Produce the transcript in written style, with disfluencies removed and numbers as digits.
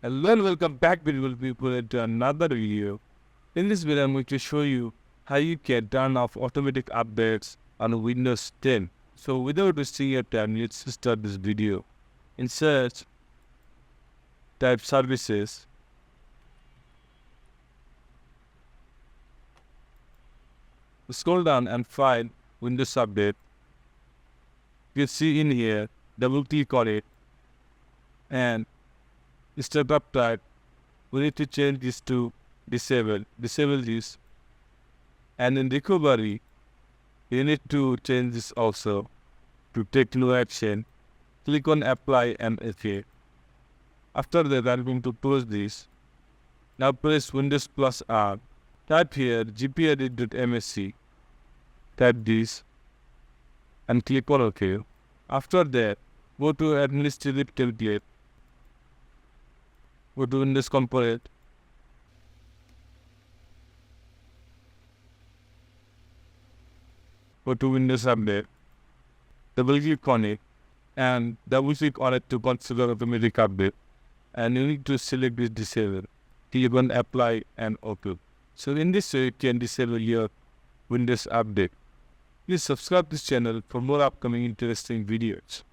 Hello and welcome back, beautiful people, into another video. In this video, I'm going to show you how you can turn off automatic updates on Windows 10. So without wasting your time, let's start this video. In search, type services. Scroll down and find Windows Update. You can see in here, double click on it and step up type. We need to change this to disable this, and in recovery you need to change this also to take no action. Click on apply and OK. After that, I'm going to close this. Now press Windows plus R. Type here gpedit.msc. Type this and click on OK. After that, go to administrative template. Go to Windows Component. Go to Windows Update. Double click on it and double click on it to configure automatic update. And you need to select this disable. Click on apply and OK. So in this way, you can disable your Windows Update. Please subscribe this channel for more upcoming interesting videos.